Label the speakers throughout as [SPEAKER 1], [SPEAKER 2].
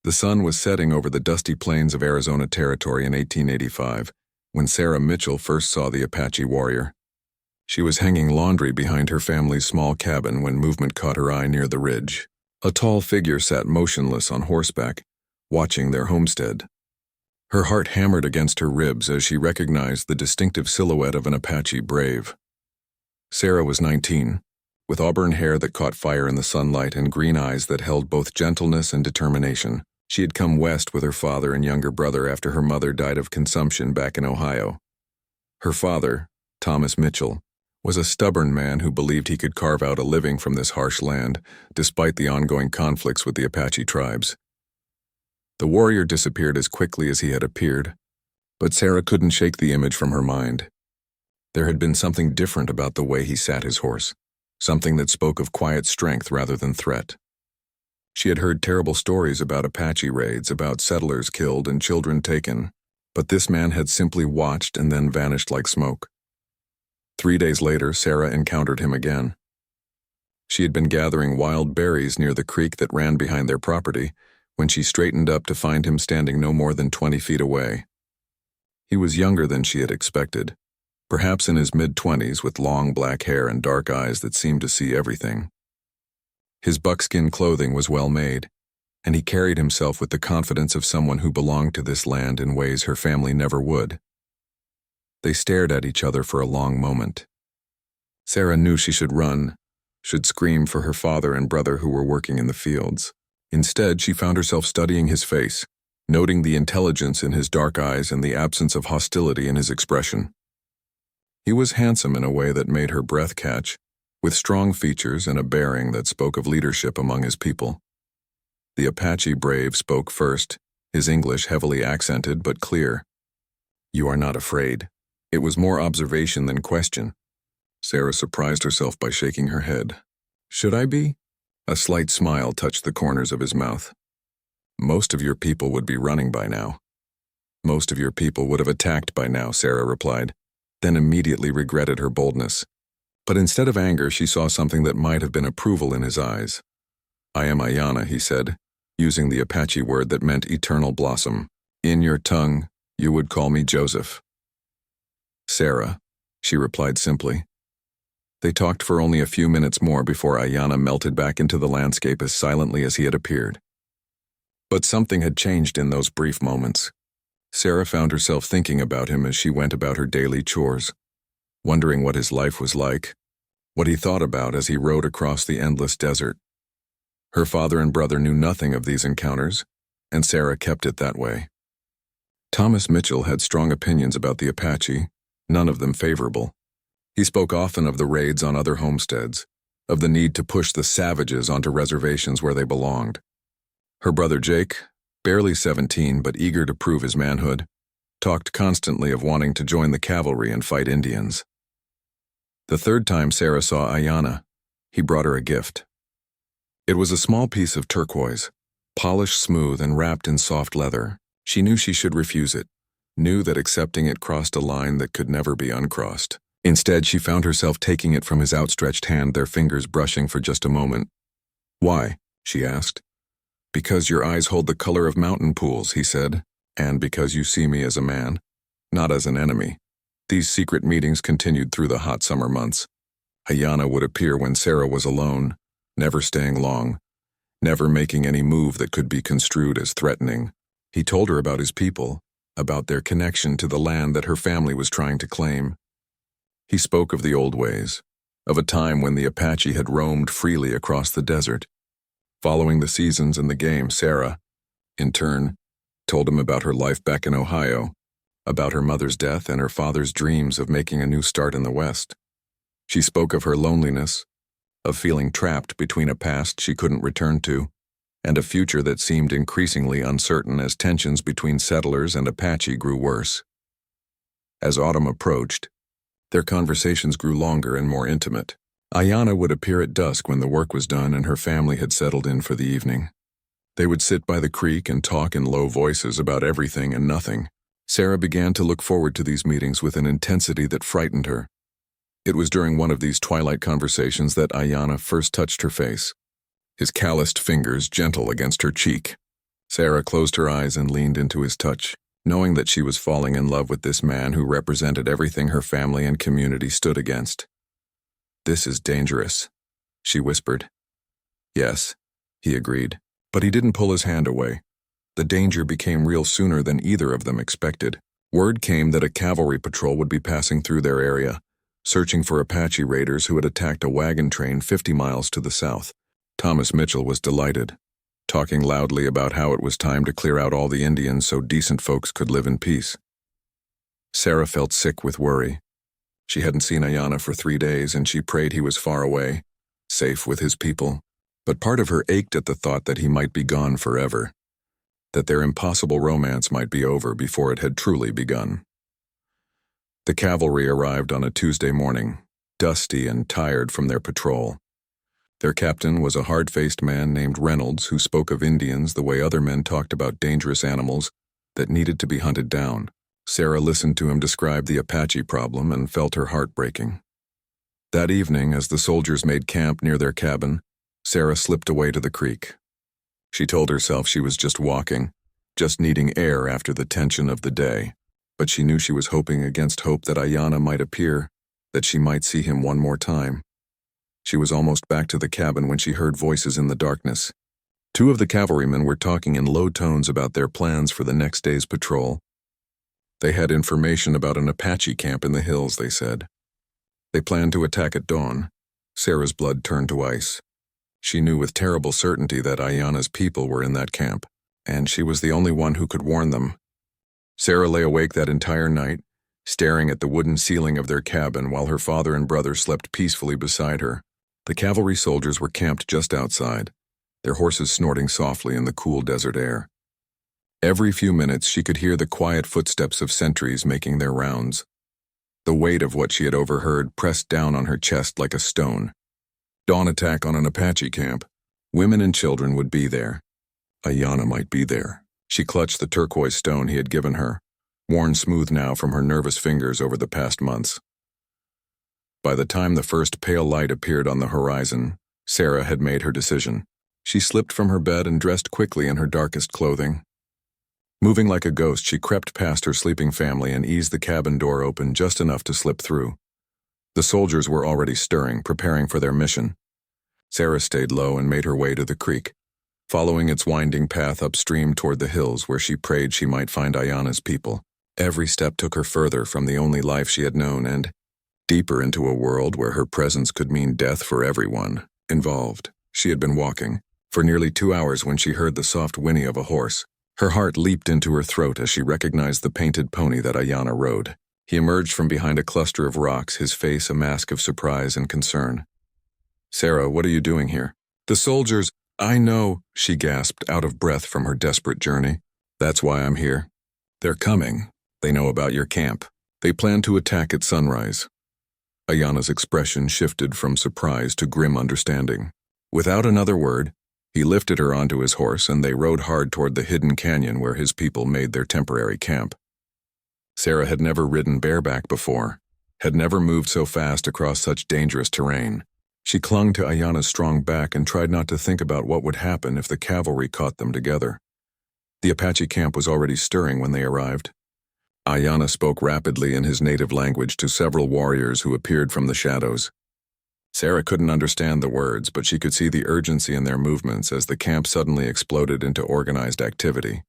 [SPEAKER 1] The sun was setting over the dusty plains of Arizona Territory in 1885 when Sarah Mitchell first saw the Apache warrior. She was hanging laundry behind her family's small cabin when movement caught her eye near the ridge. A tall figure sat motionless on horseback, watching their homestead. Her heart hammered against her ribs as she recognized the distinctive silhouette of an Apache brave. Sarah was 19, with auburn hair that caught fire in the sunlight and green eyes that held both gentleness and determination. She had come west with her father and younger brother after her mother died of consumption back in Ohio. Her father, Thomas Mitchell, was a stubborn man who believed he could carve out a living from this harsh land, despite the ongoing conflicts with the Apache tribes. The warrior disappeared as quickly as he had appeared, but Sarah couldn't shake the image from her mind. There had been something different about the way he sat his horse, something that spoke of quiet strength rather than threat. She had heard terrible stories about Apache raids, about settlers killed and children taken, but this man had simply watched and then vanished like smoke. 3 days later, Sarah encountered him again. She had been gathering wild berries near the creek that ran behind their property when she straightened up to find him standing no more than 20 feet away. He was younger than she had expected, perhaps in his mid-20s with long black hair and dark eyes that seemed to see everything. His buckskin clothing was well made, and he carried himself with the confidence of someone who belonged to this land in ways her family never would. They stared at each other for a long moment. Sarah knew she should run, should scream for her father and brother who were working in the fields. Instead, she found herself studying his face, noting the intelligence in his dark eyes and the absence of hostility in his expression. He was handsome in a way that made her breath catch, with strong features and a bearing that spoke of leadership among his people. The Apache brave spoke first, his English heavily accented but clear. "You are not afraid." It was more observation than question. Sarah surprised herself by shaking her head. "Should I be?" A slight smile touched the corners of his mouth. "Most of your people would be running by now." "Most of your people would have attacked by now," Sarah replied, then immediately regretted her boldness. But instead of anger, she saw something that might have been approval in his eyes. "I am Ayanna," he said, using the Apache word that meant eternal blossom. "In your tongue, you would call me Joseph." "Sarah," she replied simply. They talked for only a few minutes more before Ayanna melted back into the landscape as silently as he had appeared. But something had changed in those brief moments. Sarah found herself thinking about him as she went about her daily chores, wondering what his life was like, what he thought about as he rode across the endless desert. Her father and brother knew nothing of these encounters, and Sarah kept it that way. Thomas Mitchell had strong opinions about the Apache, none of them favorable. He spoke often of the raids on other homesteads, of the need to push the savages onto reservations where they belonged. Her brother Jake, barely 17 but eager to prove his manhood, talked constantly of wanting to join the cavalry and fight Indians. The third time Sarah saw Ayanna, he brought her a gift. It was a small piece of turquoise, polished smooth and wrapped in soft leather. She knew she should refuse it, knew that accepting it crossed a line that could never be uncrossed. Instead, she found herself taking it from his outstretched hand, their fingers brushing for just a moment. "Why?" she asked. "Because your eyes hold the color of mountain pools," he said, "and because you see me as a man, not as an enemy." These secret meetings continued through the hot summer months. Ayanna would appear when Sarah was alone, never staying long, never making any move that could be construed as threatening. He told her about his people, about their connection to the land that her family was trying to claim. He spoke of the old ways, of a time when the Apache had roamed freely across the desert. Following the seasons and the game, Sarah, in turn, told him about her life back in Ohio, about her mother's death and her father's dreams of making a new start in the West. She spoke of her loneliness, of feeling trapped between a past she couldn't return to, and a future that seemed increasingly uncertain as tensions between settlers and Apache grew worse. As autumn approached, their conversations grew longer and more intimate. Ayanna would appear at dusk when the work was done and her family had settled in for the evening. They would sit by the creek and talk in low voices about everything and nothing. Sarah began to look forward to these meetings with an intensity that frightened her. It was during one of these twilight conversations that Ayanna first touched her face, his calloused fingers gentle against her cheek. Sarah closed her eyes and leaned into his touch, knowing that she was falling in love with this man who represented everything her family and community stood against. "This is dangerous," she whispered. "Yes," he agreed, but he didn't pull his hand away. The danger became real sooner than either of them expected. Word came that a cavalry patrol would be passing through their area, searching for Apache raiders who had attacked a wagon train 50 miles to the south. Thomas Mitchell was delighted, talking loudly about how it was time to clear out all the Indians so decent folks could live in peace. Sarah felt sick with worry. She hadn't seen Ayanna for 3 days, and she prayed he was far away, safe with his people. But part of her ached at the thought that he might be gone forever, that their impossible romance might be over before it had truly begun. The cavalry arrived on a Tuesday morning, dusty and tired from their patrol. Their captain was a hard-faced man named Reynolds who spoke of Indians the way other men talked about dangerous animals that needed to be hunted down. Sarah listened to him describe the Apache problem and felt her heart breaking. That evening, as the soldiers made camp near their cabin, Sarah slipped away to the creek. She told herself she was just walking, just needing air after the tension of the day, but she knew she was hoping against hope that Ayanna might appear, that she might see him one more time. She was almost back to the cabin when she heard voices in the darkness. 2 of the cavalrymen were talking in low tones about their plans for the next day's patrol. They had information about an Apache camp in the hills, they said. They planned to attack at dawn. Sarah's blood turned to ice. She knew with terrible certainty that Ayanna's people were in that camp, and she was the only one who could warn them. Sarah lay awake that entire night, staring at the wooden ceiling of their cabin while her father and brother slept peacefully beside her. The cavalry soldiers were camped just outside, their horses snorting softly in the cool desert air. Every few minutes she could hear the quiet footsteps of sentries making their rounds. The weight of what she had overheard pressed down on her chest like a stone. Dawn attack on an Apache camp. Women and children would be there. Ayanna might be there. She clutched the turquoise stone he had given her, worn smooth now from her nervous fingers over the past months. By the time the first pale light appeared on the horizon, Sarah had made her decision. She slipped from her bed and dressed quickly in her darkest clothing. Moving like a ghost, she crept past her sleeping family and eased the cabin door open just enough to slip through. The soldiers were already stirring, preparing for their mission. Sarah stayed low and made her way to the creek, following its winding path upstream toward the hills where she prayed she might find Ayanna's people. Every step took her further from the only life she had known and deeper into a world where her presence could mean death for everyone involved. She had been walking for nearly 2 hours when she heard the soft whinny of a horse. Her heart leaped into her throat as she recognized the painted pony that Ayanna rode. He emerged from behind a cluster of rocks, his face a mask of surprise and concern. "Sarah, what are you doing here?" "The soldiers—" "I know," she gasped, out of breath from her desperate journey. "That's why I'm here. They're coming. They know about your camp. They plan to attack at sunrise." Ayanna's expression shifted from surprise to grim understanding. Without another word, he lifted her onto his horse and they rode hard toward the hidden canyon where his people made their temporary camp. Sarah had never ridden bareback before, had never moved so fast across such dangerous terrain. She clung to Ayanna's strong back and tried not to think about what would happen if the cavalry caught them together. The Apache camp was already stirring when they arrived. Ayanna spoke rapidly in his native language to several warriors who appeared from the shadows. Sarah couldn't understand the words, but she could see the urgency in their movements as the camp suddenly exploded into organized activity.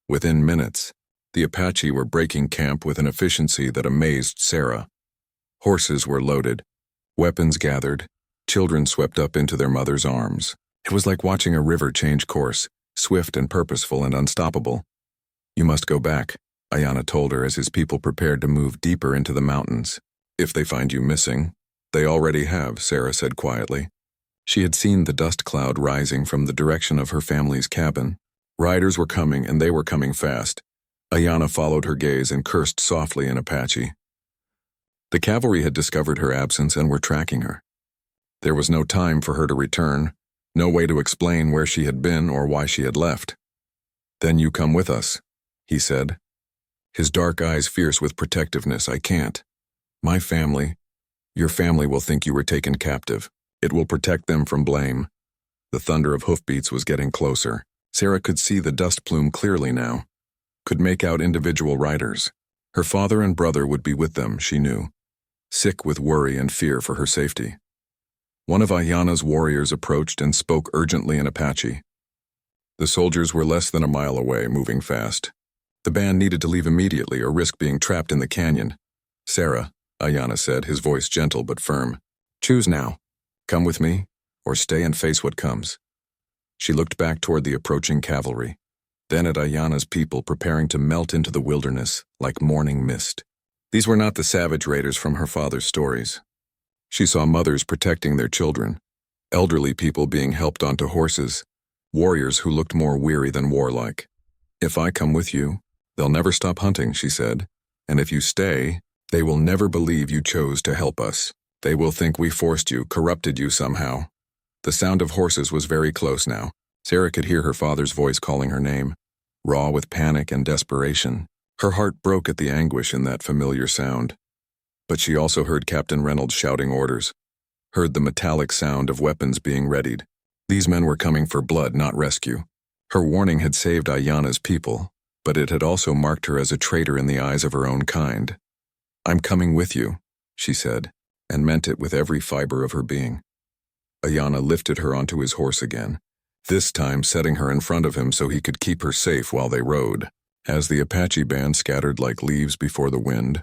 [SPEAKER 1] Within minutes, the Apache were breaking camp with an efficiency that amazed Sarah. Horses were loaded, weapons gathered, children swept up into their mothers' arms. It was like watching a river change course, swift and purposeful and unstoppable. "You must go back," Ayanna told her as his people prepared to move deeper into the mountains. "If they find you missing." "They already have," Sarah said quietly. She had seen the dust cloud rising from the direction of her family's cabin. Riders were coming, and they were coming fast. Ayanna followed her gaze and cursed softly in Apache. The cavalry had discovered her absence and were tracking her. There was no time for her to return, no way to explain where she had been or why she had left. "Then you come with us," he said, his dark eyes fierce with protectiveness. "I can't. My family, your family will think you were taken captive. It will protect them from blame." The thunder of hoofbeats was getting closer. Sarah could see the dust plume clearly now, could make out individual riders. Her father and brother would be with them, she knew, sick with worry and fear for her safety. One of Ayana's warriors approached and spoke urgently in Apache. The soldiers were less than a mile away, moving fast. The band needed to leave immediately or risk being trapped in the canyon. Sarah, Ayana said, his voice gentle but firm. Choose now. Come with me, or stay and face what comes. She looked back toward the approaching cavalry, then at Ayana's people preparing to melt into the wilderness like morning mist. These were not the savage raiders from her father's stories. She saw mothers protecting their children, elderly people being helped onto horses, warriors who looked more weary than warlike. If I come with you, they'll never stop hunting, she said, and if you stay, they will never believe you chose to help us. They will think we forced you, corrupted you somehow. The sound of horses was very close now. Sarah could hear her father's voice calling her name, raw with panic and desperation. Her heart broke at the anguish in that familiar sound. But she also heard Captain Reynolds shouting orders, heard the metallic sound of weapons being readied. These men were coming for blood, not rescue. Her warning had saved Ayana's people, but it had also marked her as a traitor in the eyes of her own kind. I'm coming with you, she said, and meant it with every fiber of her being. Ayana lifted her onto his horse again, this time setting her in front of him so he could keep her safe while they rode. As the Apache band scattered like leaves before the wind,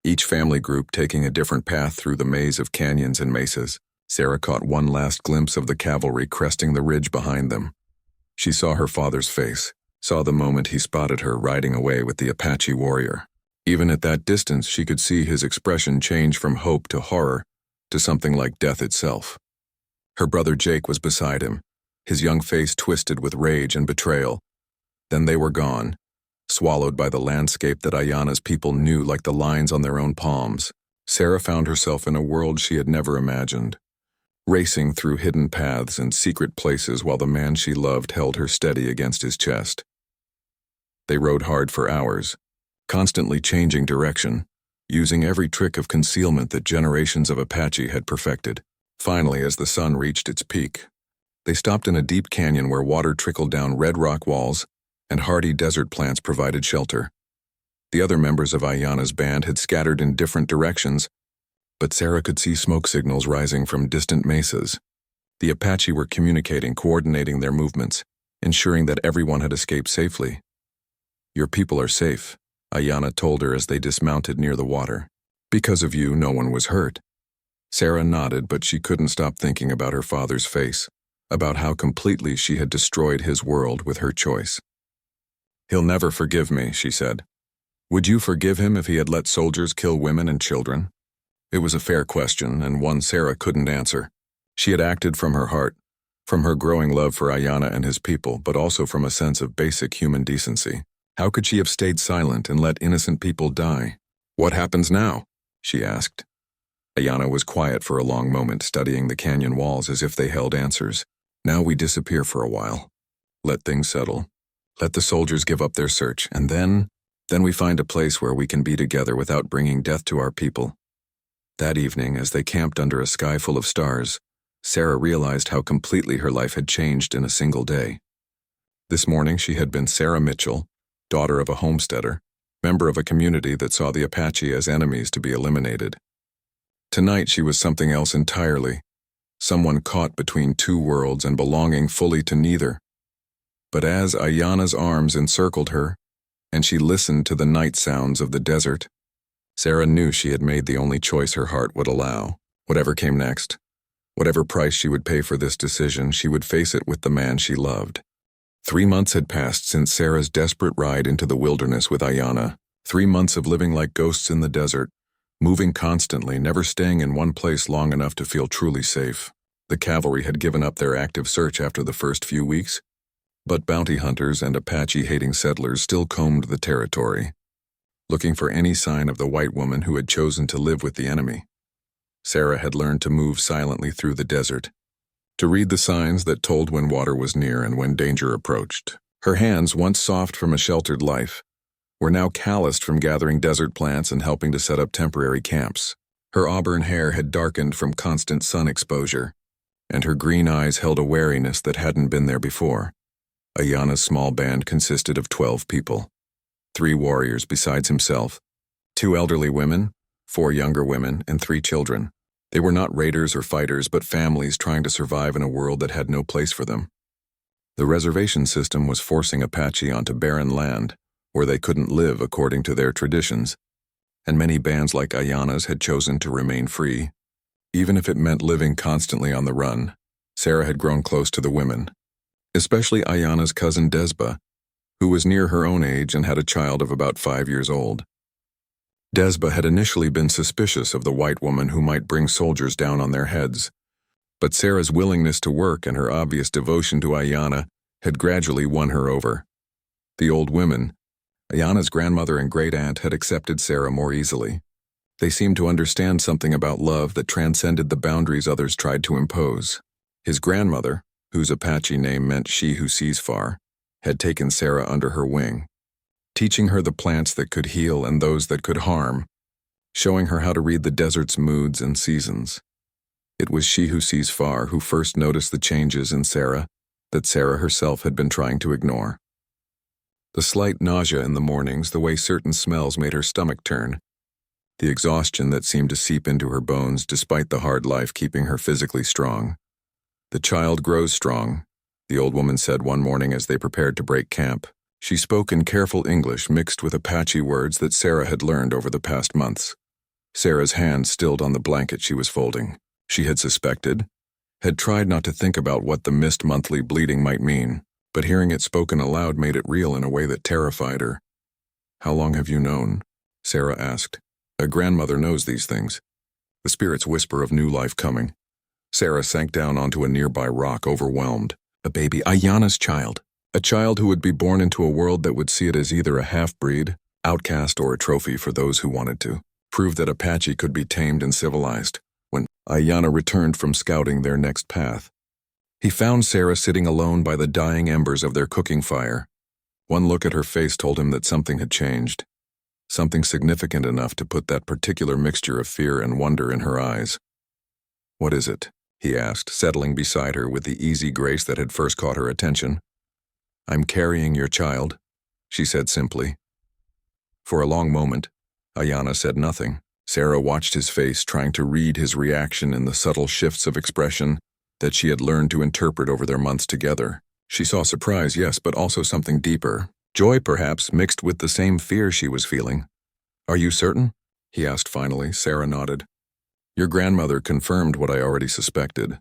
[SPEAKER 1] each family group taking a different path through the maze of canyons and mesas, Sarah caught one last glimpse of the cavalry cresting the ridge behind them. She saw her father's face, saw the moment he spotted her riding away with the Apache warrior. Even at that distance, she could see his expression change from hope to horror to something like death itself. Her brother Jake was beside him, his young face twisted with rage and betrayal. Then they were gone, swallowed by the landscape that Ayana's people knew like the lines on their own palms. Sarah found herself in a world she had never imagined, racing through hidden paths and secret places while the man she loved held her steady against his chest. They rode hard for hours, constantly changing direction, using every trick of concealment that generations of Apache had perfected. Finally, as the sun reached its peak, they stopped in a deep canyon where water trickled down red rock walls and hardy desert plants provided shelter. The other members of Ayana's band had scattered in different directions, but Sarah could see smoke signals rising from distant mesas. The Apache were communicating, coordinating their movements, ensuring that everyone had escaped safely. Your people are safe, Ayana told her as they dismounted near the water. Because of you, no one was hurt. Sarah nodded, but she couldn't stop thinking about her father's face, about how completely she had destroyed his world with her choice. He'll never forgive me, she said. Would you forgive him if he had let soldiers kill women and children? It was a fair question, and one Sarah couldn't answer. She had acted from her heart, from her growing love for Ayana and his people, but also from a sense of basic human decency. How could she have stayed silent and let innocent people die? What happens now? She asked. Ayana was quiet for a long moment, studying the canyon walls as if they held answers. Now we disappear for a while. Let things settle. Let the soldiers give up their search, and then we find a place where we can be together without bringing death to our people. That evening, as they camped under a sky full of stars, Sarah realized how completely her life had changed in a single day. This morning she had been Sarah Mitchell, daughter of a homesteader, member of a community that saw the Apache as enemies to be eliminated. Tonight she was something else entirely, someone caught between two worlds and belonging fully to neither. But as Ayana's arms encircled her, and she listened to the night sounds of the desert, Sarah knew she had made the only choice her heart would allow. Whatever came next, whatever price she would pay for this decision, she would face it with the man she loved. 3 months had passed since Sarah's desperate ride into the wilderness with Ayana. 3 months of living like ghosts in the desert, moving constantly, never staying in one place long enough to feel truly safe. The cavalry had given up their active search after the first few weeks, but bounty hunters and Apache-hating settlers still combed the territory, looking for any sign of the white woman who had chosen to live with the enemy. Sarah had learned to move silently through the desert, to read the signs that told when water was near and when danger approached. Her hands, once soft from a sheltered life, were now calloused from gathering desert plants and helping to set up temporary camps. Her auburn hair had darkened from constant sun exposure, and her green eyes held a wariness that hadn't been there before, Ayana's small band consisted of 12 people. 3 warriors besides himself, 2 elderly women, 4 younger women, and 3 children. They were not raiders or fighters, but families trying to survive in a world that had no place for them. The reservation system was forcing Apache onto barren land, where they couldn't live according to their traditions, and many bands like Ayana's had chosen to remain free. Even if it meant living constantly on the run, Sarah had grown close to the women, especially Ayana's cousin Desba, who was near her own age and had a child of about 5 years old. Desba had initially been suspicious of the white woman who might bring soldiers down on their heads, but Sarah's willingness to work and her obvious devotion to Ayana had gradually won her over. The old women, Ayana's grandmother and great-aunt, had accepted Sarah more easily. They seemed to understand something about love that transcended the boundaries others tried to impose. His grandmother, whose Apache name meant she who sees far, had taken Sarah under her wing, teaching her the plants that could heal and those that could harm, showing her how to read the desert's moods and seasons. It was she who sees far who first noticed the changes in Sarah that Sarah herself had been trying to ignore. The slight nausea in the mornings, the way certain smells made her stomach turn, the exhaustion that seemed to seep into her bones despite the hard life keeping her physically strong. "The child grows strong," the old woman said one morning as they prepared to break camp. She spoke in careful English mixed with Apache words that Sarah had learned over the past months. Sarah's hand stilled on the blanket she was folding. She had suspected, had tried not to think about what the missed monthly bleeding might mean, but hearing it spoken aloud made it real in a way that terrified her. "How long have you known?" Sarah asked. "A grandmother knows these things." The spirits whisper of new life coming. Sarah sank down onto a nearby rock, overwhelmed. A baby, Ayana's child. A child who would be born into a world that would see it as either a half-breed, outcast, or a trophy for those who wanted to. Prove that Apache could be tamed and civilized. When Ayana returned from scouting their next path, he found Sarah sitting alone by the dying embers of their cooking fire. One look at her face told him that something had changed. Something significant enough to put that particular mixture of fear and wonder in her eyes. "What is it?" he asked, settling beside her with the easy grace that had first caught her attention. "I'm carrying your child," she said simply. For a long moment, Ayana said nothing. Sarah watched his face, trying to read his reaction in the subtle shifts of expression that she had learned to interpret over their months together. She saw surprise, yes, but also something deeper. Joy, perhaps, mixed with the same fear she was feeling. "Are you certain?" he asked finally. Sarah nodded. "Your grandmother confirmed what I already suspected."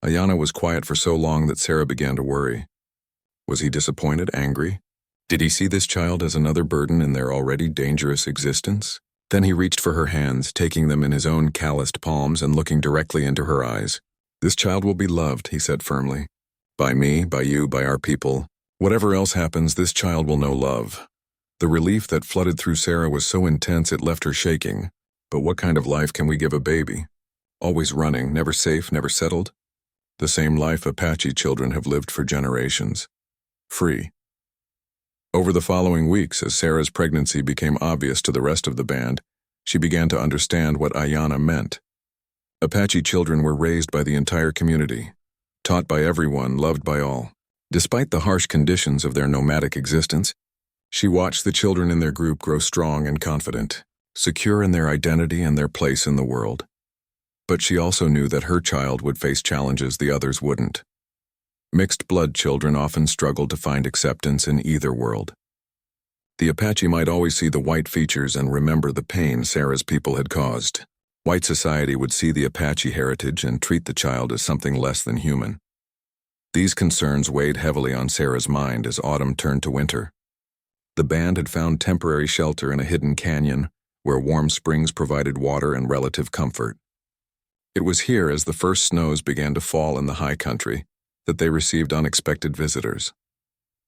[SPEAKER 1] Ayana was quiet for so long that Sarah began to worry. Was he disappointed, angry? Did he see this child as another burden in their already dangerous existence? Then he reached for her hands, taking them in his own calloused palms and looking directly into her eyes. "This child will be loved," he said firmly. "By me, by you, by our people. Whatever else happens, this child will know love." The relief that flooded through Sarah was so intense it left her shaking. But what kind of life can we give a baby? Always running, never safe, never settled? The same life Apache children have lived for generations. Free. Over the following weeks, as Sarah's pregnancy became obvious to the rest of the band, she began to understand what Ayana meant. Apache children were raised by the entire community, taught by everyone, loved by all. Despite the harsh conditions of their nomadic existence, she watched the children in their group grow strong and confident, secure in their identity and their place in the world. But she also knew that her child would face challenges the others wouldn't. Mixed-blood children often struggled to find acceptance in either world. The Apache might always see the white features and remember the pain Sarah's people had caused. White society would see the Apache heritage and treat the child as something less than human. These concerns weighed heavily on Sarah's mind as autumn turned to winter. The band had found temporary shelter in a hidden canyon where warm springs provided water and relative comfort. It was here, as the first snows began to fall in the high country, that they received unexpected visitors.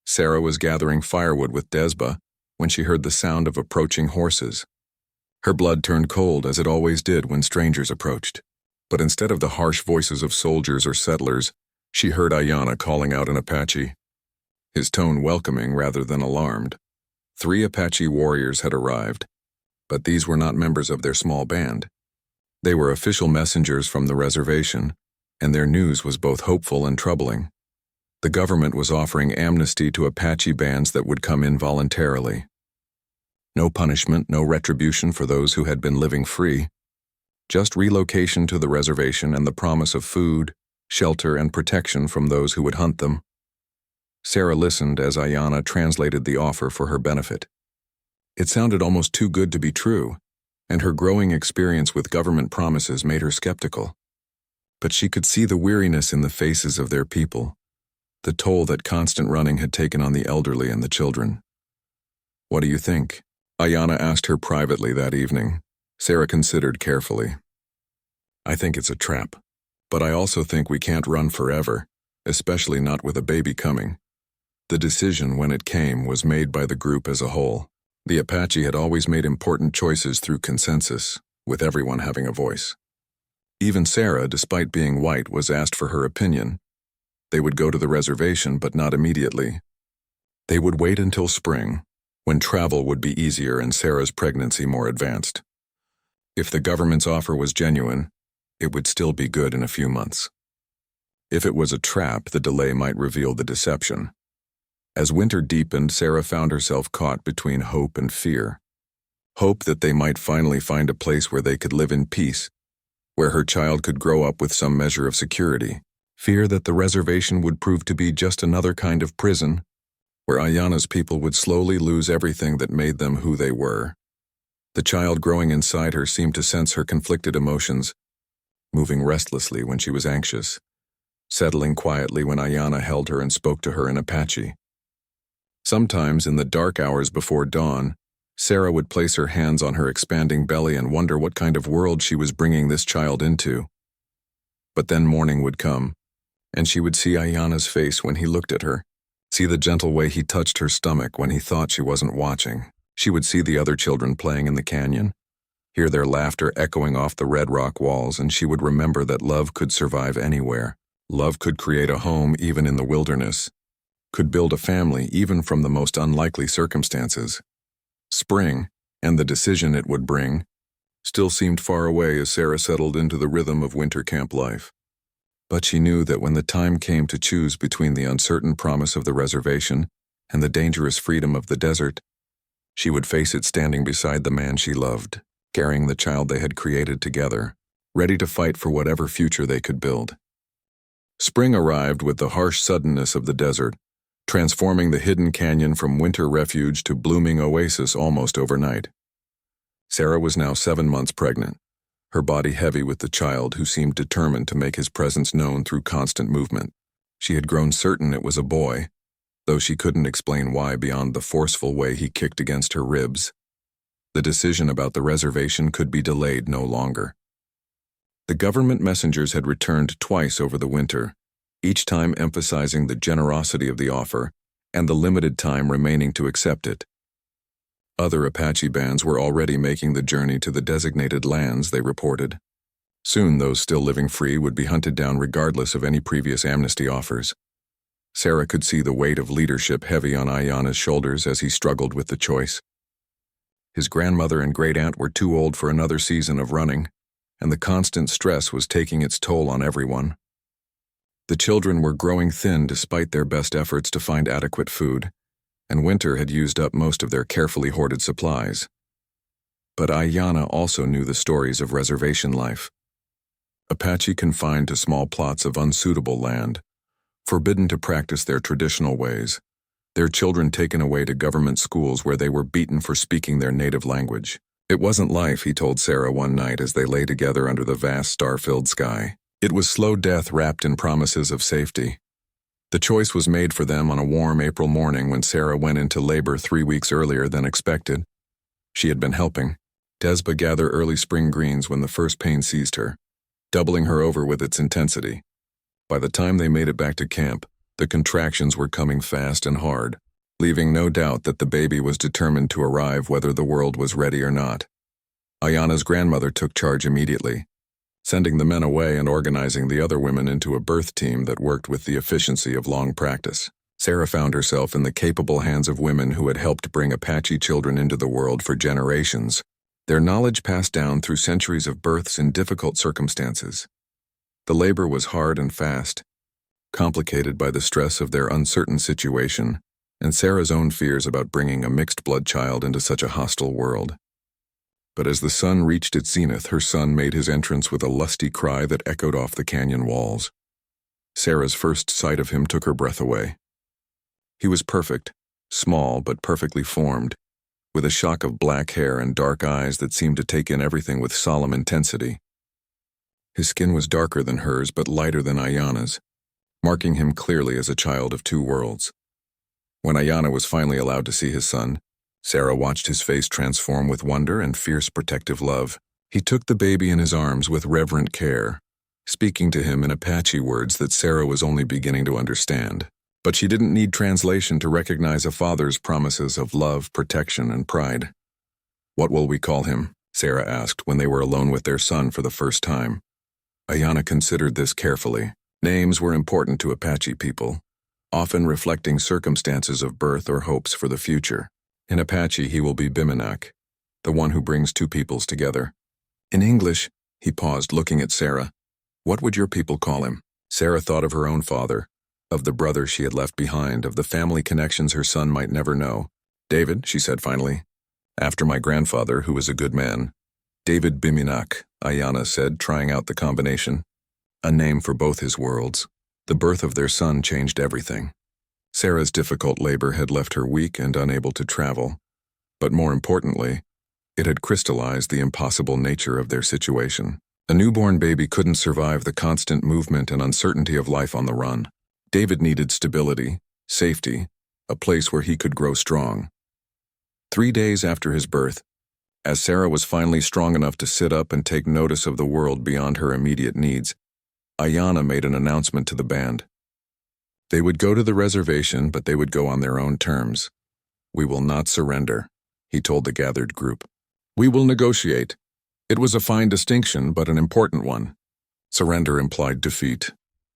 [SPEAKER 1] Sarah was gathering firewood with Desba when she heard the sound of approaching horses. Her blood turned cold, as it always did when strangers approached. But instead of the harsh voices of soldiers or settlers, she heard Ayana calling out in Apache, his tone welcoming rather than alarmed. 3 Apache warriors had arrived, but these were not members of their small band. They were official messengers from the reservation, and their news was both hopeful and troubling. The government was offering amnesty to Apache bands that would come in voluntarily. No punishment, no retribution for those who had been living free. Just relocation to the reservation and the promise of food, shelter, and protection from those who would hunt them. Sarah listened as Ayanna translated the offer for her benefit. It sounded almost too good to be true, and her growing experience with government promises made her skeptical. But she could see the weariness in the faces of their people, the toll that constant running had taken on the elderly and the children. "What do you think?" Ayanna asked her privately that evening. Sarah considered carefully. "I think it's a trap, but I also think we can't run forever, especially not with a baby coming." The decision, when it came, was made by the group as a whole. The Apache had always made important choices through consensus, with everyone having a voice. Even Sarah, despite being white, was asked for her opinion. They would go to the reservation, but not immediately. They would wait until spring, when travel would be easier and Sarah's pregnancy more advanced. If the government's offer was genuine, it would still be good in a few months. If it was a trap, the delay might reveal the deception. As winter deepened, Sarah found herself caught between hope and fear. Hope that they might finally find a place where they could live in peace, where her child could grow up with some measure of security. Fear that the reservation would prove to be just another kind of prison, where Ayanna's people would slowly lose everything that made them who they were. The child growing inside her seemed to sense her conflicted emotions, moving restlessly when she was anxious, settling quietly when Ayanna held her and spoke to her in Apache. Sometimes, in the dark hours before dawn, Sarah would place her hands on her expanding belly and wonder what kind of world she was bringing this child into. But then morning would come, and she would see Ayanna's face when he looked at her, see the gentle way he touched her stomach when he thought she wasn't watching. She would see the other children playing in the canyon, hear their laughter echoing off the red rock walls, and she would remember that love could survive anywhere. Love could create a home even in the wilderness, could build a family even from the most unlikely circumstances. Spring, and the decision it would bring, still seemed far away as Sarah settled into the rhythm of winter camp life. But she knew that when the time came to choose between the uncertain promise of the reservation and the dangerous freedom of the desert, she would face it standing beside the man she loved, carrying the child they had created together, ready to fight for whatever future they could build. Spring arrived with the harsh suddenness of the desert, transforming the hidden canyon from winter refuge to blooming oasis almost overnight. Sarah was now 7 months pregnant, her body heavy with the child who seemed determined to make his presence known through constant movement. She had grown certain it was a boy, though she couldn't explain why beyond the forceful way he kicked against her ribs. The decision about the reservation could be delayed no longer. The government messengers had returned twice over the winter, each time emphasizing the generosity of the offer and the limited time remaining to accept it. Other Apache bands were already making the journey to the designated lands, they reported. Soon those still living free would be hunted down regardless of any previous amnesty offers. Sarah could see the weight of leadership heavy on Ayanna's shoulders as he struggled with the choice. His grandmother and great-aunt were too old for another season of running, and the constant stress was taking its toll on everyone. The children were growing thin despite their best efforts to find adequate food, and winter had used up most of their carefully hoarded supplies. But Ayanna also knew the stories of reservation life. Apache confined to small plots of unsuitable land, forbidden to practice their traditional ways, their children taken away to government schools where they were beaten for speaking their native language. It wasn't life, he told Sarah one night as they lay together under the vast star-filled sky. It was slow death wrapped in promises of safety. The choice was made for them on a warm April morning when Sarah went into labor 3 weeks earlier than expected. She had been helping Desba gather early spring greens when the first pain seized her, doubling her over with its intensity. By the time they made it back to camp, the contractions were coming fast and hard, leaving no doubt that the baby was determined to arrive whether the world was ready or not. Ayanna's grandmother took charge immediately, sending the men away and organizing the other women into a birth team that worked with the efficiency of long practice. Sarah found herself in the capable hands of women who had helped bring Apache children into the world for generations, their knowledge passed down through centuries of births in difficult circumstances. The labor was hard and fast, complicated by the stress of their uncertain situation and Sarah's own fears about bringing a mixed-blood child into such a hostile world. But as the sun reached its zenith, her son made his entrance with a lusty cry that echoed off the canyon walls. Sarah's first sight of him took her breath away. He was perfect, small but perfectly formed, with a shock of black hair and dark eyes that seemed to take in everything with solemn intensity. His skin was darker than hers but lighter than Ayana's, marking him clearly as a child of two worlds. When Ayana was finally allowed to see his son, Sarah watched his face transform with wonder and fierce protective love. He took the baby in his arms with reverent care, speaking to him in Apache words that Sarah was only beginning to understand. But she didn't need translation to recognize a father's promises of love, protection, and pride. "What will we call him?" Sarah asked when they were alone with their son for the first time. Ayana considered this carefully. Names were important to Apache people, often reflecting circumstances of birth or hopes for the future. In Apache, he will be Biminak, the one who brings two peoples together. In English, he paused, looking at Sarah. "What would your people call him?" Sarah thought of her own father, of the brother she had left behind, of the family connections her son might never know. "David," she said finally, "after my grandfather, who was a good man." "David Biminak," Ayana said, trying out the combination. A name for both his worlds. The birth of their son changed everything. Sarah's difficult labor had left her weak and unable to travel, but more importantly, it had crystallized the impossible nature of their situation. A newborn baby couldn't survive the constant movement and uncertainty of life on the run. David needed stability, safety, a place where he could grow strong. 3 days after his birth, as Sarah was finally strong enough to sit up and take notice of the world beyond her immediate needs, Ayana made an announcement to the band. They would go to the reservation, but they would go on their own terms. "We will not surrender," he told the gathered group. "We will negotiate." It was a fine distinction, but an important one. Surrender implied defeat,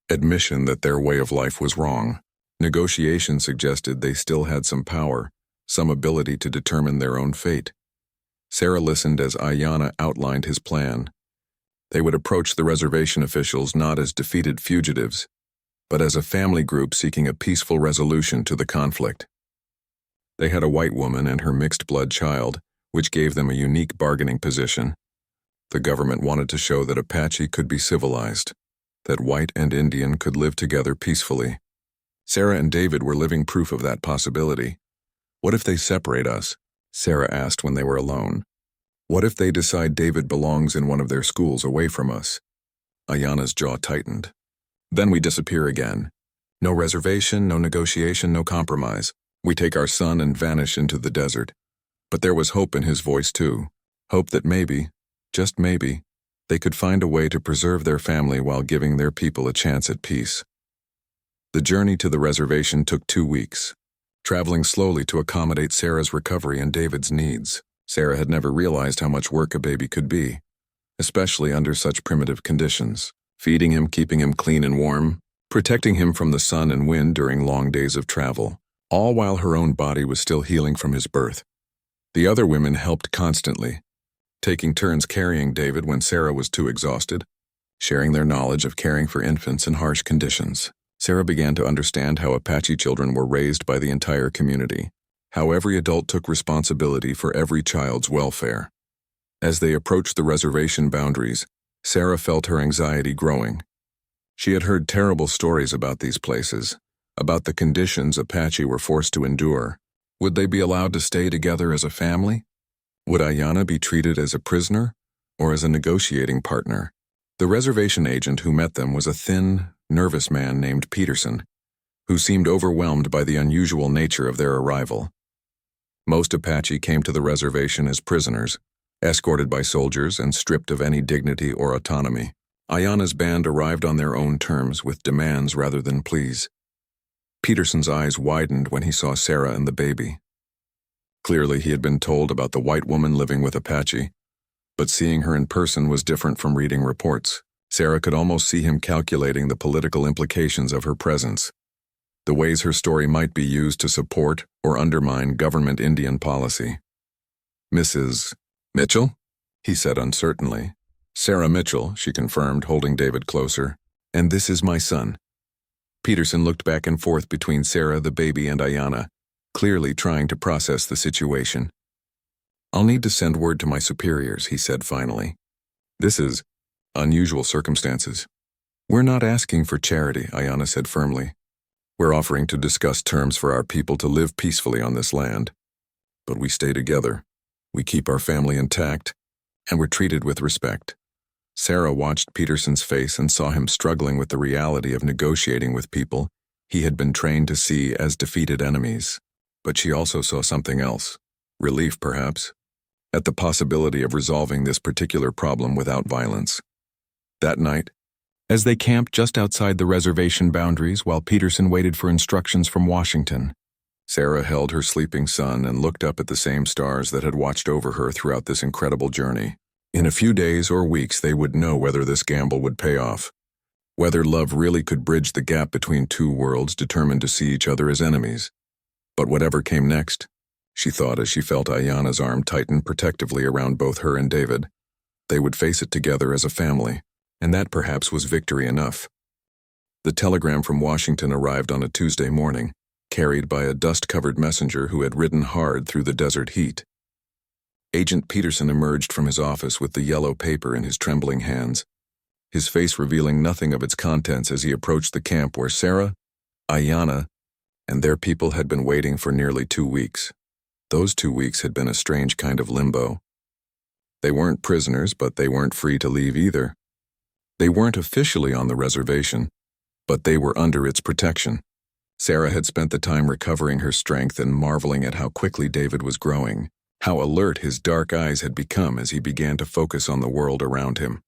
[SPEAKER 1] admission that their way of life was wrong. Negotiation suggested they still had some power, some ability to determine their own fate. Sarah listened as Ayana outlined his plan. They would approach the reservation officials not as defeated fugitives, but as a family group seeking a peaceful resolution to the conflict. They had a white woman and her mixed-blood child, which gave them a unique bargaining position. The government wanted to show that Apache could be civilized, that white and Indian could live together peacefully. Sarah and David were living proof of that possibility. "What if they separate us?" Sarah asked when they were alone. "What if they decide David belongs in one of their schools away from us?" Ayana's jaw tightened. "Then we disappear again. No reservation, no negotiation, no compromise. We take our son and vanish into the desert." But there was hope in his voice too. Hope that maybe, just maybe, they could find a way to preserve their family while giving their people a chance at peace. The journey to the reservation took 2 weeks, traveling slowly to accommodate Sarah's recovery and David's needs. Sarah had never realized how much work a baby could be, especially under such primitive conditions. Feeding him, keeping him clean and warm, protecting him from the sun and wind during long days of travel, all while her own body was still healing from his birth. The other women helped constantly, taking turns carrying David when Sarah was too exhausted, sharing their knowledge of caring for infants in harsh conditions. Sarah began to understand how Apache children were raised by the entire community, how every adult took responsibility for every child's welfare. As they approached the reservation boundaries, Sarah felt her anxiety growing. She had heard terrible stories about these places, about the conditions Apache were forced to endure. Would they be allowed to stay together as a family? Would Ayana be treated as a prisoner or as a negotiating partner? The reservation agent who met them was a thin, nervous man named Peterson, who seemed overwhelmed by the unusual nature of their arrival. Most Apache came to the reservation as prisoners, escorted by soldiers and stripped of any dignity or autonomy. Ayana's band arrived on their own terms with demands rather than pleas. Peterson's eyes widened when he saw Sarah and the baby. Clearly, he had been told about the white woman living with Apache, but seeing her in person was different from reading reports. Sarah could almost see him calculating the political implications of her presence, the ways her story might be used to support or undermine government Indian policy. "Mrs. Mitchell?" he said uncertainly. "Sarah Mitchell," she confirmed, holding David closer. "And this is my son." Peterson looked back and forth between Sarah, the baby, and Ayanna, clearly trying to process the situation. "I'll need to send word to my superiors," he said finally. "This is unusual circumstances." "We're not asking for charity," Ayanna said firmly. "We're offering to discuss terms for our people to live peacefully on this land. But we stay together, we keep our family intact, and we're treated with respect." Sarah watched Peterson's face and saw him struggling with the reality of negotiating with people he had been trained to see as defeated enemies. But she also saw something else, relief perhaps, at the possibility of resolving this particular problem without violence. That night, as they camped just outside the reservation boundaries while Peterson waited for instructions from Washington, Sarah held her sleeping son and looked up at the same stars that had watched over her throughout this incredible journey. In a few days or weeks they would know whether this gamble would pay off, whether love really could bridge the gap between two worlds determined to see each other as enemies. But whatever came next, she thought as she felt Ayanna's arm tighten protectively around both her and David, they would face it together as a family, and that perhaps was victory enough. The telegram from Washington arrived on a Tuesday morning, carried by a dust-covered messenger who had ridden hard through the desert heat. Agent Peterson emerged from his office with the yellow paper in his trembling hands, his face revealing nothing of its contents as he approached the camp where Sarah, Ayanna, and their people had been waiting for nearly 2 weeks. Those 2 weeks had been a strange kind of limbo. They weren't prisoners, but they weren't free to leave either. They weren't officially on the reservation, but they were under its protection. Sarah had spent the time recovering her strength and marveling at how quickly David was growing, how alert his dark eyes had become as he began to focus on the world around him.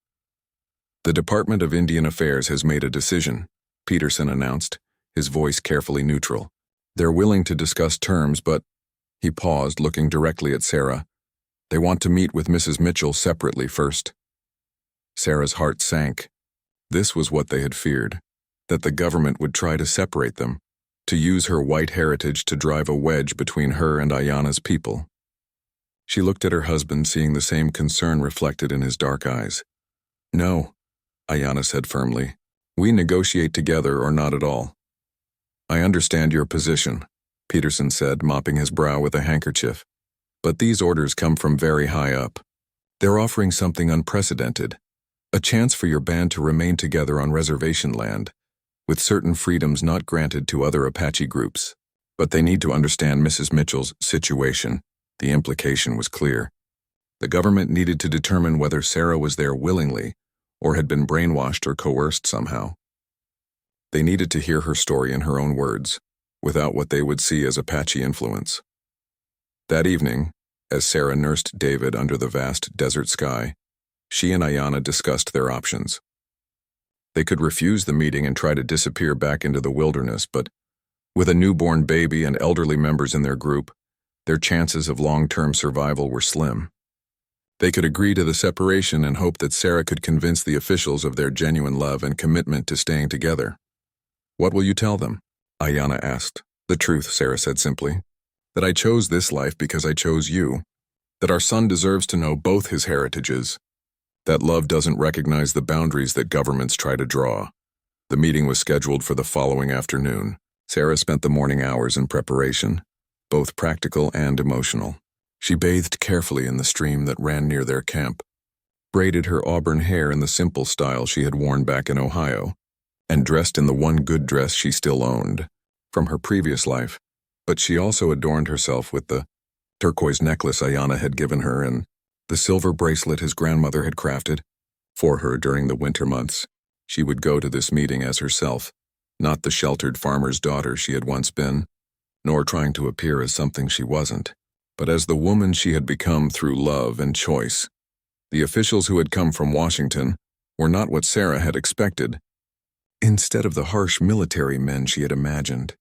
[SPEAKER 1] "The Department of Indian Affairs has made a decision," Peterson announced, his voice carefully neutral. "They're willing to discuss terms, but—" He paused, looking directly at Sarah. "They want to meet with Mrs. Mitchell separately first." Sarah's heart sank. This was what they had feared, that the government would try to separate them, to use her white heritage to drive a wedge between her and Ayanna's people. She looked at her husband, seeing the same concern reflected in his dark eyes. "No," Ayanna said firmly. "We negotiate together or not at all." "I understand your position," Peterson said, mopping his brow with a handkerchief. "But these orders come from very high up. They're offering something unprecedented, a chance for your band to remain together on reservation land, with certain freedoms not granted to other Apache groups. But they need to understand Mrs. Mitchell's situation." The implication was clear. The government needed to determine whether Sarah was there willingly or had been brainwashed or coerced somehow. They needed to hear her story in her own words, without what they would see as Apache influence. That evening, as Sarah nursed David under the vast desert sky, she and Ayanna discussed their options. They could refuse the meeting and try to disappear back into the wilderness, but with a newborn baby and elderly members in their group, their chances of long-term survival were slim. They could agree to the separation and hope that Sarah could convince the officials of their genuine love and commitment to staying together. "What will you tell them?" Ayanna asked. "The truth," Sarah said simply. "That I chose this life because I chose you. That our son deserves to know both his heritages. That love doesn't recognize the boundaries that governments try to draw." The meeting was scheduled for the following afternoon. Sarah spent the morning hours in preparation, both practical and emotional. She bathed carefully in the stream that ran near their camp, braided her auburn hair in the simple style she had worn back in Ohio, and dressed in the one good dress she still owned from her previous life. But she also adorned herself with the turquoise necklace Ayanna had given her and the silver bracelet his grandmother had crafted for her during the winter months. She would go to this meeting as herself, not the sheltered farmer's daughter she had once been, nor trying to appear as something she wasn't, but as the woman she had become through love and choice. The officials who had come from Washington were not what Sarah had expected. Instead of the harsh military men she had imagined,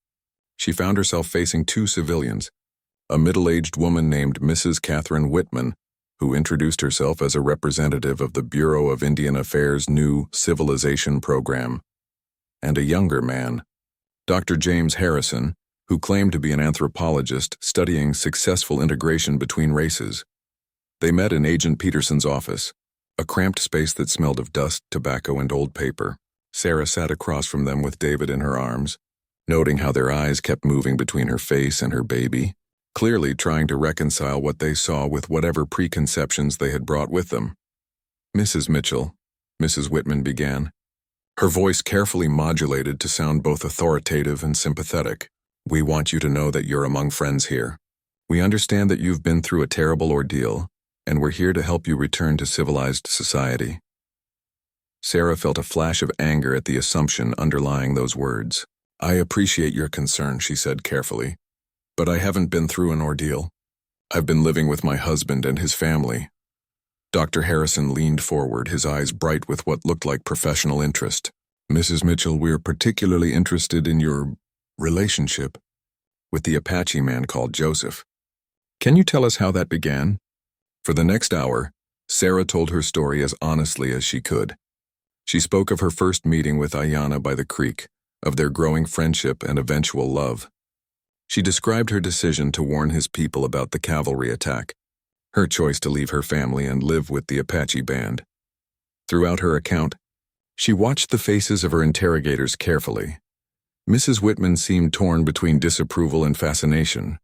[SPEAKER 1] she found herself facing 2 civilians, a middle-aged woman named Mrs. Catherine Whitman, who introduced herself as a representative of the Bureau of Indian Affairs' new civilization program, and a younger man, Dr. James Harrison, who claimed to be an anthropologist studying successful integration between races. They met in Agent Peterson's office, a cramped space that smelled of dust, tobacco, and old paper. Sarah sat across from them with David in her arms, noting how their eyes kept moving between her face and her baby, clearly trying to reconcile what they saw with whatever preconceptions they had brought with them. "Mrs. Mitchell," Mrs. Whitman began, her voice carefully modulated to sound both authoritative and sympathetic. "We want you to know that you're among friends here. We understand that you've been through a terrible ordeal, and we're here to help you return to civilized society." Sarah felt a flash of anger at the assumption underlying those words. "I appreciate your concern," she said carefully, "but I haven't been through an ordeal. I've been living with my husband and his family." Dr. Harrison leaned forward, his eyes bright with what looked like professional interest. "Mrs. Mitchell, we're particularly interested in your relationship with the Apache man called Joseph. Can you tell us how that began?" For the next hour, Sarah told her story as honestly as she could. She spoke of her first meeting with Ayanna by the creek, of their growing friendship and eventual love. She described her decision to warn his people about the cavalry attack, her choice to leave her family and live with the Apache band. Throughout her account, she watched the faces of her interrogators carefully. Mrs. Whitman seemed torn between disapproval and fascination,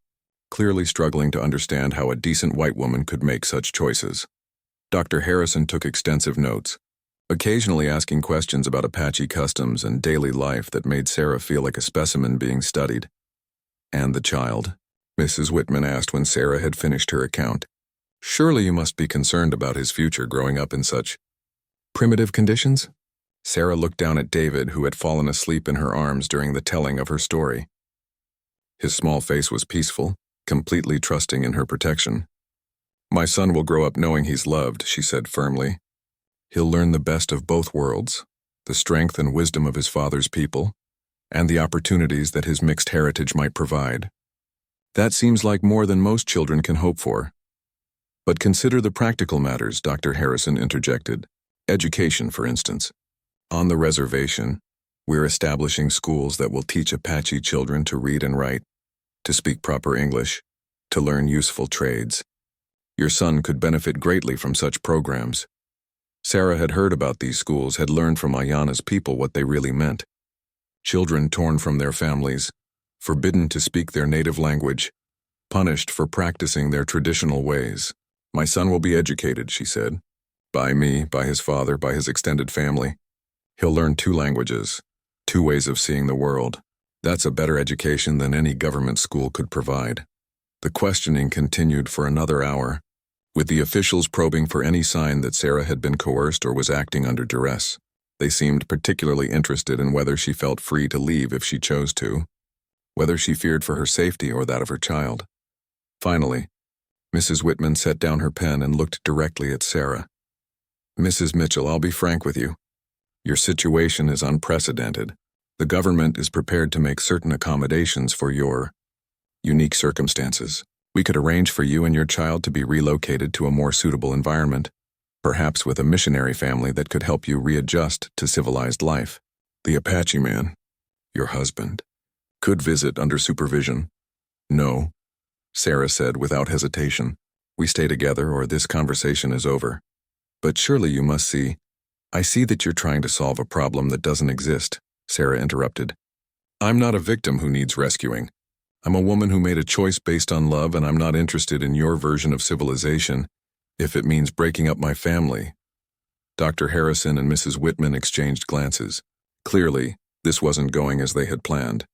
[SPEAKER 1] clearly struggling to understand how a decent white woman could make such choices. Dr. Harrison took extensive notes, occasionally asking questions about Apache customs and daily life that made Sarah feel like a specimen being studied. "And the child?" Mrs. Whitman asked when Sarah had finished her account. "Surely you must be concerned about his future growing up in such primitive conditions?" Sarah looked down at David, who had fallen asleep in her arms during the telling of her story. His small face was peaceful, completely trusting in her protection. "My son will grow up knowing he's loved," she said firmly. "He'll learn the best of both worlds, the strength and wisdom of his father's people, and the opportunities that his mixed heritage might provide. That seems like more than most children can hope for." "But consider the practical matters," Dr. Harrison interjected. "Education, for instance. On the reservation, we're establishing schools that will teach Apache children to read and write, to speak proper English, to learn useful trades. Your son could benefit greatly from such programs." Sarah had heard about these schools, had learned from Ayanna's people what they really meant. Children torn from their families, forbidden to speak their native language, punished for practicing their traditional ways. "My son will be educated," she said. "By me, by his father, by his extended family. He'll learn 2 languages, 2 ways of seeing the world. That's a better education than any government school could provide." The questioning continued for another hour, with the officials probing for any sign that Sarah had been coerced or was acting under duress. They seemed particularly interested in whether she felt free to leave if she chose to, whether she feared for her safety or that of her child. Finally, Mrs. Whitman set down her pen and looked directly at Sarah. "Mrs. Mitchell, I'll be frank with you. Your situation is unprecedented. The government is prepared to make certain accommodations for your unique circumstances. We could arrange for you and your child to be relocated to a more suitable environment, perhaps with a missionary family that could help you readjust to civilized life. The Apache man, your husband, could visit under supervision." "No," Sarah said without hesitation. "We stay together or this conversation is over." "But surely you must see—" "I see that you're trying to solve a problem that doesn't exist," Sarah interrupted. "I'm not a victim who needs rescuing. I'm a woman who made a choice based on love, and I'm not interested in your version of civilization if it means breaking up my family." Dr. Harrison and Mrs. Whitman exchanged glances. Clearly, this wasn't going as they had planned.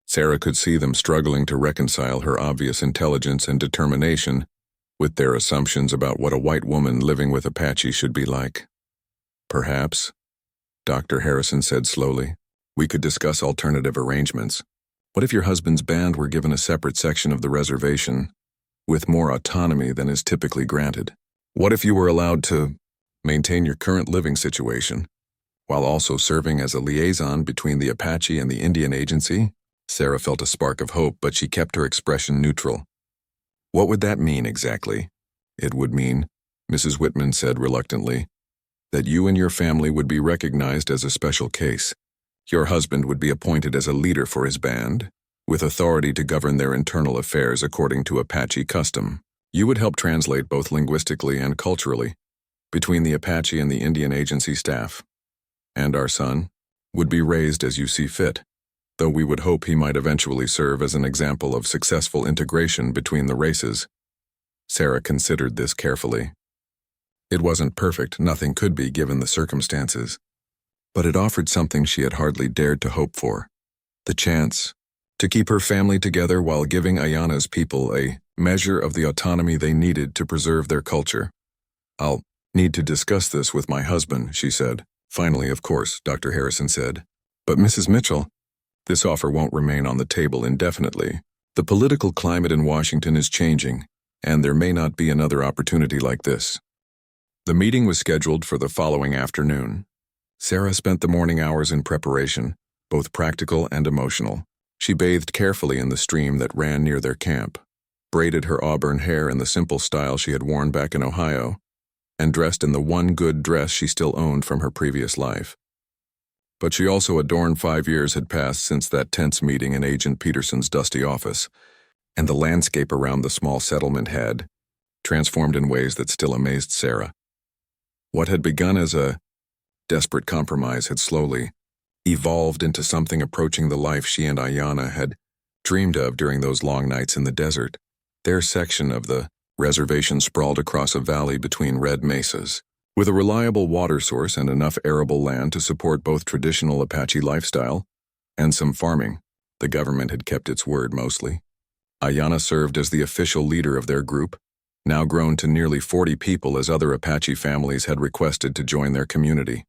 [SPEAKER 1] Sarah could see them struggling to reconcile her obvious intelligence and determination with their assumptions about what a white woman living with Apache should be like. "Perhaps," Dr. Harrison said slowly, "we could discuss alternative arrangements. What if your husband's band were given a separate section of the reservation, with more autonomy than is typically granted? What if you were allowed to maintain your current living situation, while also serving as a liaison between the Apache and the Indian Agency?" Sarah felt a spark of hope, but she kept her expression neutral. "What would that mean exactly?" "It would mean," Mrs. Whitman said reluctantly, "that you and your family would be recognized as a special case. Your husband would be appointed as a leader for his band, with authority to govern their internal affairs according to Apache custom. You would help translate both linguistically and culturally between the Apache and the Indian Agency staff. And our son, would be raised as you see fit, though we would hope he might eventually serve as an example of successful integration between the races. Sarah considered this carefully. It wasn't perfect, nothing could be given the circumstances, but it offered something she had hardly dared to hope for: the chance to keep her family together while giving Ayana's people a measure of the autonomy they needed to preserve their culture. "I'll need to discuss this with my husband," she said. "Finally, of course," Dr. Harrison said. "But Mrs. Mitchell, this offer won't remain on the table indefinitely. The political climate in Washington is changing, and there may not be another opportunity like this." The meeting was scheduled for the following afternoon. Sarah spent the morning hours in preparation, both practical and emotional. She bathed carefully in the stream that ran near their camp, braided her auburn hair in the simple style she had worn back in Ohio, and dressed in the one good dress she still owned from her previous life. But she also adorned 5 years had passed since that tense meeting in Agent Peterson's dusty office, and the landscape around the small settlement had transformed in ways that still amazed Sarah. What had begun as a desperate compromise had slowly evolved into something approaching the life she and Ayana had dreamed of during those long nights in the desert. Their section of the reservation sprawled across a valley between red mesas, with a reliable water source and enough arable land to support both traditional Apache lifestyle and some farming. The government had kept its word mostly. Ayana served as the official leader of their group, now grown to nearly 40 people as other Apache families had requested to join their community.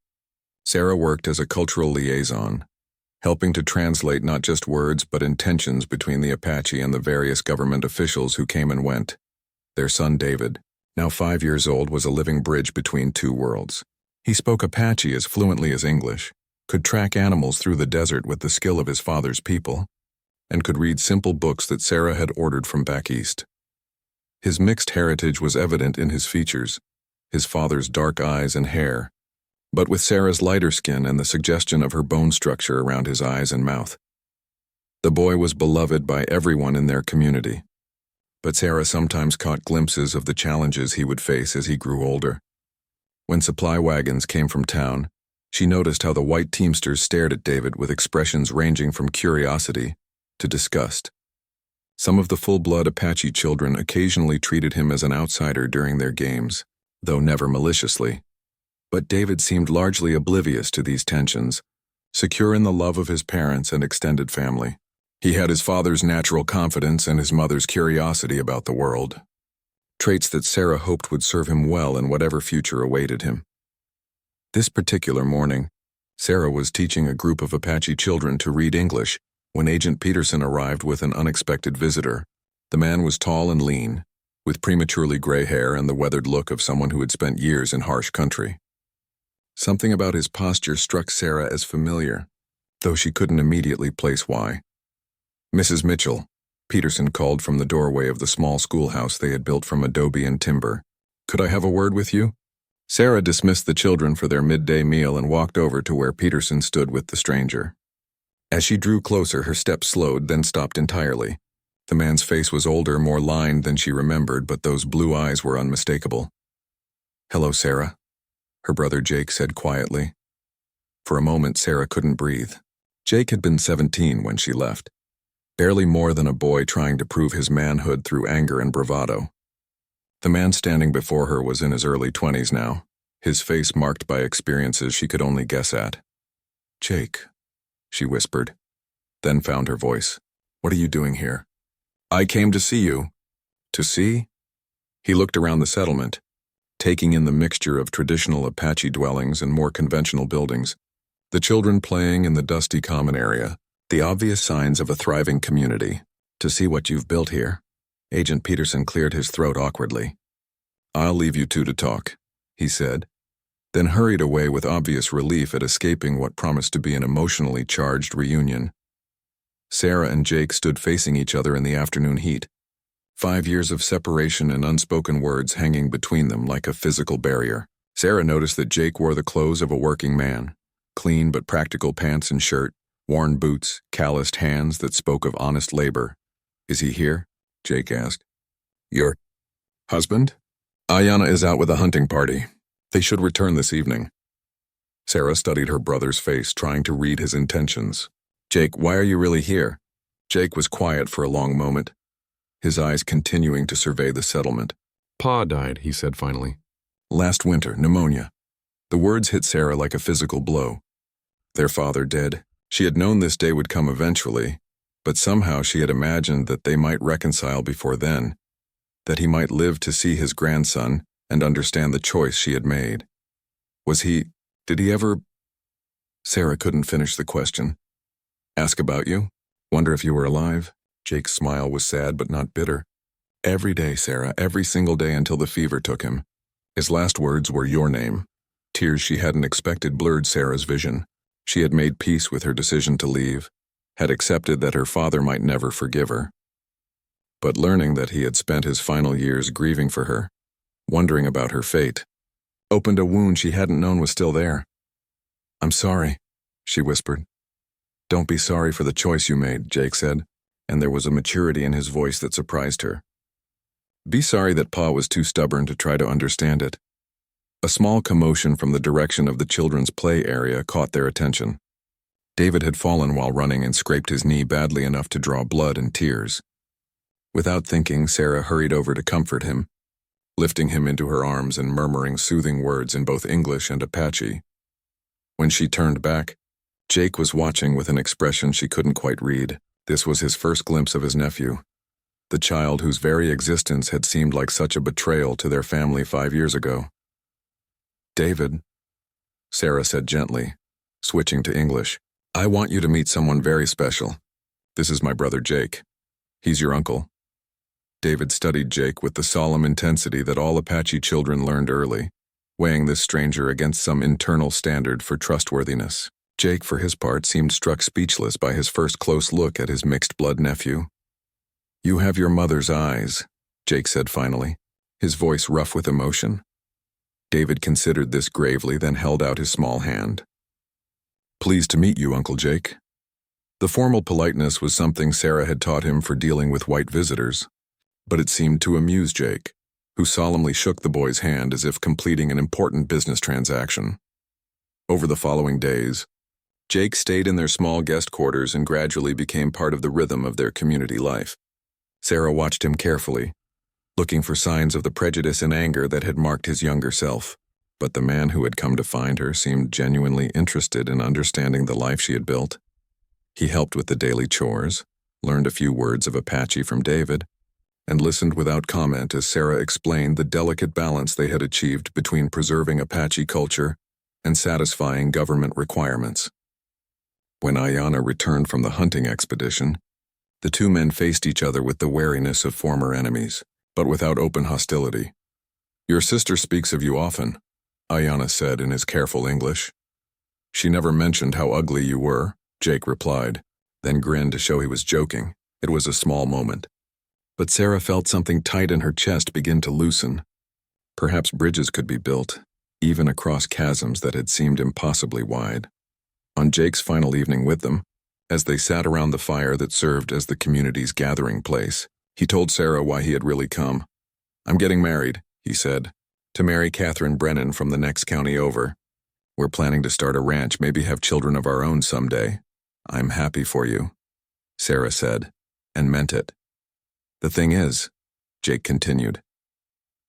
[SPEAKER 1] Sarah worked as a cultural liaison, helping to translate not just words but intentions between the Apache and the various government officials who came and went. Their son David, now 5 years old, was a living bridge between two worlds. He spoke Apache as fluently as English, could track animals through the desert with the skill of his father's people, and could read simple books that Sarah had ordered from back east. His mixed heritage was evident in his features, his father's dark eyes and hair, but with Sarah's lighter skin and the suggestion of her bone structure around his eyes and mouth. The boy was beloved by everyone in their community, but Sarah sometimes caught glimpses of the challenges he would face as he grew older. When supply wagons came from town, she noticed how the white teamsters stared at David with expressions ranging from curiosity to disgust. Some of the full-blood Apache children occasionally treated him as an outsider during their games, though never maliciously. But David seemed largely oblivious to these tensions, secure in the love of his parents and extended family. He had his father's natural confidence and his mother's curiosity about the world, traits that Sarah hoped would serve him well in whatever future awaited him. This particular morning, Sarah was teaching a group of Apache children to read English when Agent Peterson arrived with an unexpected visitor. The man was tall and lean, with prematurely gray hair and the weathered look of someone who had spent years in harsh country. Something about his posture struck Sarah as familiar, though she couldn't immediately place why. "Mrs. Mitchell," Peterson called from the doorway of the small schoolhouse they had built from adobe and timber. "Could I have a word with you?" Sarah dismissed the children for their midday meal and walked over to where Peterson stood with the stranger. As she drew closer, her steps slowed, then stopped entirely. The man's face was older, more lined than she remembered, but those blue eyes were unmistakable. "Hello, Sarah," her brother Jake said quietly. For a moment, Sarah couldn't breathe. Jake had been 17 when she left, barely more than a boy trying to prove his manhood through anger and bravado. The man standing before her was in his early 20s now, his face marked by experiences she could only guess at. "Jake," she whispered, then found her voice. "What are you doing here?" "I came to see you." "To see?" He looked around the settlement, taking in the mixture of traditional Apache dwellings and more conventional buildings, the children playing in the dusty common area, the obvious signs of a thriving community. "To see what you've built here." Agent Peterson cleared his throat awkwardly. "I'll leave you two to talk," he said, then hurried away with obvious relief at escaping what promised to be an emotionally charged reunion. Sarah and Jake stood facing each other in the afternoon heat, 5 years of separation and unspoken words hanging between them like a physical barrier. Sarah noticed that Jake wore the clothes of a working man, clean but practical pants and shirt, worn boots, calloused hands that spoke of honest labor. "Is he here?" Jake asked. "Your husband?" "Ayana is out with a hunting party. They should return this evening." Sarah studied her brother's face, trying to read his intentions. "Jake, why are you really here?" Jake was quiet for a long moment, his eyes continuing to survey the settlement.
[SPEAKER 2] Pa died, he said finally.
[SPEAKER 1] "Last winter, pneumonia." The words hit Sarah like a physical blow. Their father dead. She had known this day would come eventually, but somehow she had imagined that they might reconcile before then, that he might live to see his grandson and understand the choice she had made. Did he ever? Sarah couldn't finish the question. "Ask about you? Wonder if you were alive?" Jake's smile was sad but not bitter. "Every day, Sarah, every single day until the fever took him." His last words were your name. Tears she hadn't expected blurred Sarah's vision. She had made peace with her decision to leave, had accepted that her father might never forgive her. But learning that he had spent his final years grieving for her, wondering about her fate, opened a wound she hadn't known was still there. "I'm sorry," she whispered. "Don't be sorry for the choice you made," Jake said, and there was a maturity in his voice that surprised her. "Be sorry that Pa was too stubborn to try to understand it." A small commotion from the direction of the children's play area caught their attention. David had fallen while running and scraped his knee badly enough to draw blood and tears. Without thinking, Sarah hurried over to comfort him, lifting him into her arms and murmuring soothing words in both English and Apache. When she turned back, Jake was watching with an expression she couldn't quite read. This was his first glimpse of his nephew, the child whose very existence had seemed like such a betrayal to their family 5 years ago. "David," Sarah said gently, switching to English, "I want you to meet someone very special. This is my brother Jake. He's your uncle." David studied Jake with the solemn intensity that all Apache children learned early, weighing this stranger against some internal standard for trustworthiness. Jake, for his part, seemed struck speechless by his first close look at his mixed-blood nephew. "You have your mother's eyes," Jake said finally, his voice rough with emotion. David considered this gravely, then held out his small hand. "Pleased to meet you, Uncle Jake." The formal politeness was something Sarah had taught him for dealing with white visitors, but it seemed to amuse Jake, who solemnly shook the boy's hand as if completing an important business transaction. Over the following days, Jake stayed in their small guest quarters and gradually became part of the rhythm of their community life. Sarah watched him carefully, looking for signs of the prejudice and anger that had marked his younger self, but the man who had come to find her seemed genuinely interested in understanding the life she had built. He helped with the daily chores, learned a few words of Apache from David, and listened without comment as Sarah explained the delicate balance they had achieved between preserving Apache culture and satisfying government requirements. When Ayanna returned from the hunting expedition, the two men faced each other with the wariness of former enemies, but without open hostility. "Your sister speaks of you often," Ayanna said in his careful English. "She never mentioned how ugly you were," Jake replied, then grinned to show he was joking. It was a small moment, but Sarah felt something tight in her chest begin to loosen. Perhaps bridges could be built, even across chasms that had seemed impossibly wide. On Jake's final evening with them, as they sat around the fire that served as the community's gathering place, he told Sarah why he had really come. "I'm getting married," he said, "to marry Catherine Brennan from the next county over. We're planning to start a ranch, maybe have children of our own someday. I'm happy for you," Sarah said, and meant it. "The thing is," Jake continued,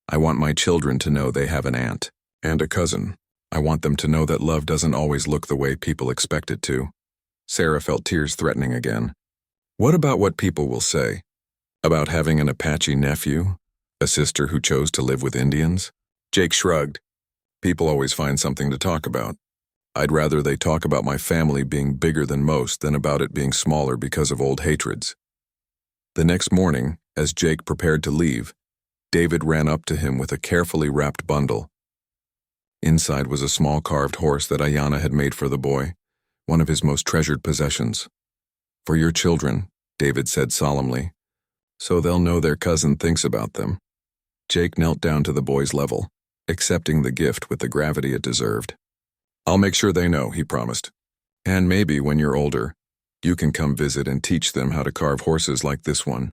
[SPEAKER 1] "I want my children to know they have an aunt and a cousin. I want them to know that love doesn't always look the way people expect it to." Sarah felt tears threatening again. "What about what people will say? About having an Apache nephew? A sister who chose to live with Indians?" Jake shrugged. "People always find something to talk about. I'd rather they talk about my family being bigger than most than about it being smaller because of old hatreds." The next morning, as Jake prepared to leave, David ran up to him with a carefully wrapped bundle. Inside was a small carved horse that Ayanna had made for the boy, one of his most treasured possessions. "For your children," David said solemnly, "so they'll know their cousin thinks about them." Jake knelt down to the boy's level, accepting the gift with the gravity it deserved. "I'll make sure they know," he promised. "And maybe when you're older, you can come visit and teach them how to carve horses like this one."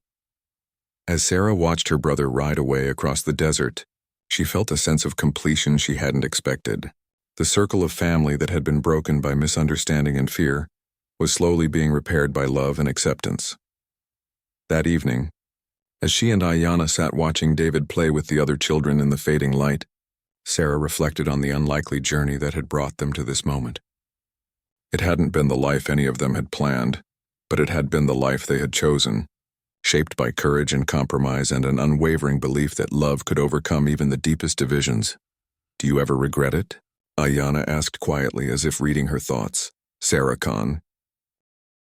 [SPEAKER 1] As Sarah watched her brother ride away across the desert, she felt a sense of completion she hadn't expected. The circle of family that had been broken by misunderstanding and fear was slowly being repaired by love and acceptance. That evening, as she and Ayanna sat watching David play with the other children in the fading light, Sarah reflected on the unlikely journey that had brought them to this moment. It hadn't been the life any of them had planned, but it had been the life they had chosen, shaped by courage and compromise and an unwavering belief that love could overcome even the deepest divisions. "Do you ever regret it?" Ayanna asked quietly, as if reading her thoughts. Sarah Khan,